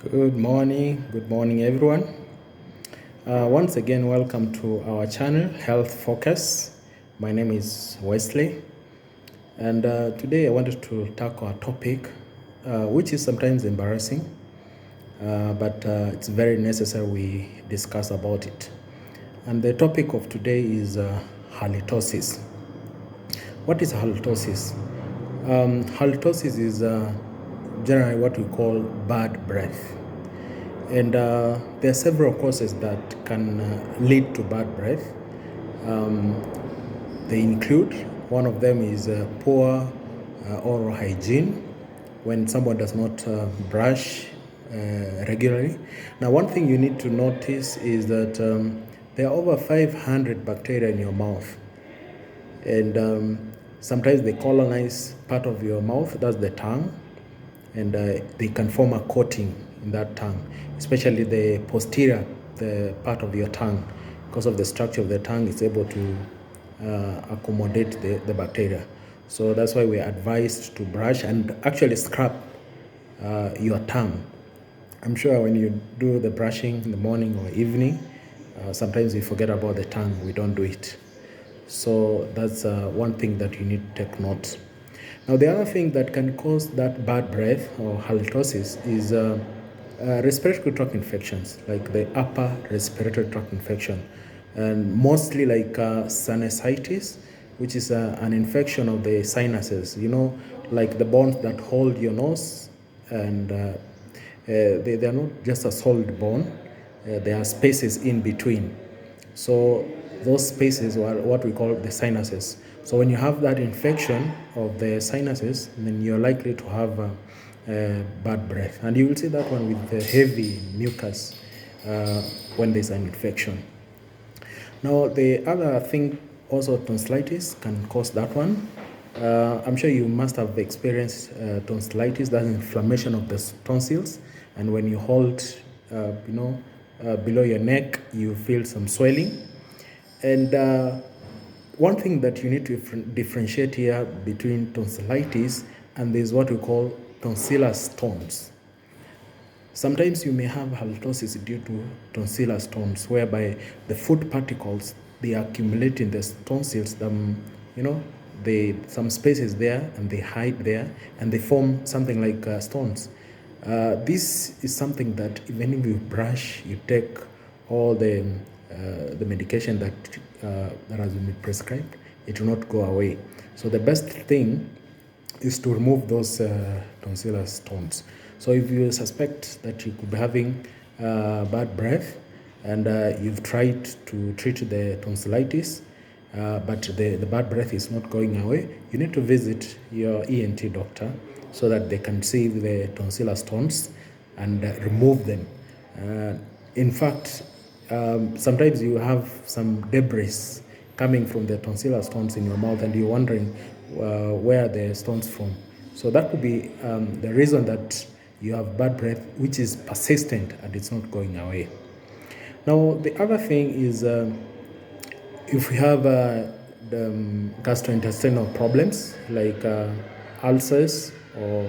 Good morning, everyone. Once again, welcome to our channel, Health Focus. My name is Wesley, and today I wanted to tackle a topic which is sometimes embarrassing, but it's very necessary we discuss about it. And the topic of today is halitosis. What is halitosis? Halitosis is generally what we call bad breath. And there are several causes that can lead to bad breath. They include, one of them is poor oral hygiene, when someone does not brush regularly. Now, one thing you need to notice is that there are over 500 bacteria in your mouth. And sometimes they colonize part of your mouth, that's the tongue, and they can form a coating in that tongue, especially the posterior, the part of your tongue. Because of the structure of the tongue, it's able to accommodate the bacteria. So that's why we're advised to brush and actually scrub your tongue. I'm sure when you do the brushing in the morning or evening, sometimes we forget about the tongue, we don't do it. So that's one thing that you need to take note. Now, the other thing that can cause that bad breath or halitosis is respiratory tract infections, like the upper respiratory tract infection, and mostly like sinusitis, which is an infection of the sinuses, like the bones that hold your nose, and they are not just a solid bone, there are spaces in between. So those spaces are what we call the sinuses. So when you have that infection of the sinuses, then you're likely to have bad breath. And you will see that one with the heavy mucus when there's an infection. Now, the other thing, also tonsillitis can cause that one. I'm sure you must have experienced tonsillitis, that's inflammation of the tonsils. And when you hold, below your neck, you feel some swelling. And one thing that you need to differentiate here between tonsillitis and there's what we call tonsillar stones. Sometimes you may have halitosis due to tonsillar stones, whereby the food particles, they accumulate in the tonsils, some spaces there, and they hide there, and they form something like stones. This is something that even if you brush, you take all the medication that has been prescribed, it will not go away. So the best thing is to remove those tonsillar stones. So if you suspect that you could be having bad breath and you've tried to treat the tonsillitis, but the bad breath is not going away, you need to visit your ENT doctor so that they can see the tonsillar stones and remove them. In fact, sometimes you have some debris coming from the tonsillar stones in your mouth and you're wondering where the stones from. So that could be the reason that you have bad breath, which is persistent and it's not going away. Now, the other thing is if we have the gastrointestinal problems like ulcers or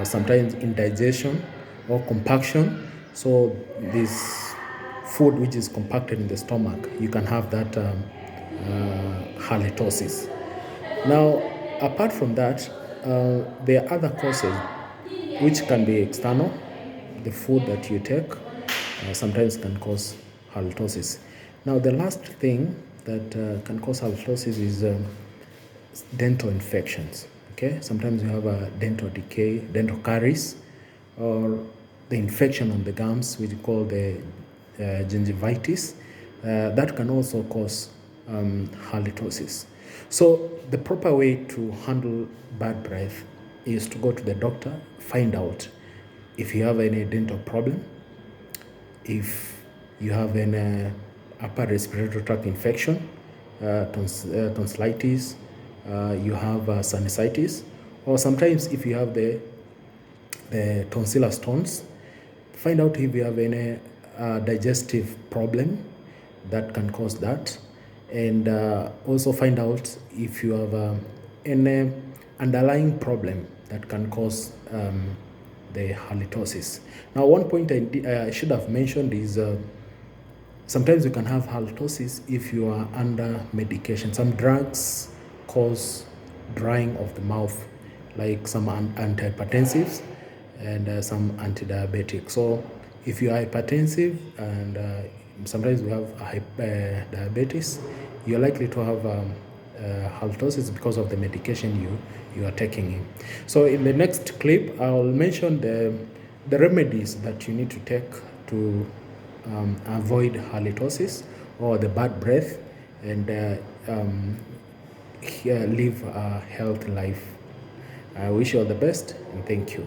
sometimes indigestion or compaction, so this food which is compacted in the stomach, you can have that halitosis. Now, apart from that, there are other causes which can be external. The food that you take sometimes can cause halitosis. Now, the last thing that can cause halitosis is dental infections. Okay, sometimes you have a dental decay, dental caries, or the infection on the gums, which we call the gingivitis. That can also cause halitosis. So the proper way to handle bad breath is to go to the doctor, find out if you have any dental problem, if you have an upper respiratory tract infection, tonsillitis, you have sinusitis, or sometimes if you have the tonsillar stones, find out if you have any digestive problem that can cause that, and also find out if you have any underlying problem that can cause the halitosis. Now, one point I should have mentioned is sometimes you can have halitosis if you are under medication. Some drugs cause drying of the mouth, like some antihypertensives and some anti-diabetic. So if you are hypertensive and sometimes we have diabetes, you're likely to have halitosis because of the medication you are taking in. So in the next clip, I'll mention the remedies that you need to take to avoid halitosis or the bad breath and live a healthy life. I wish you all the best and thank you.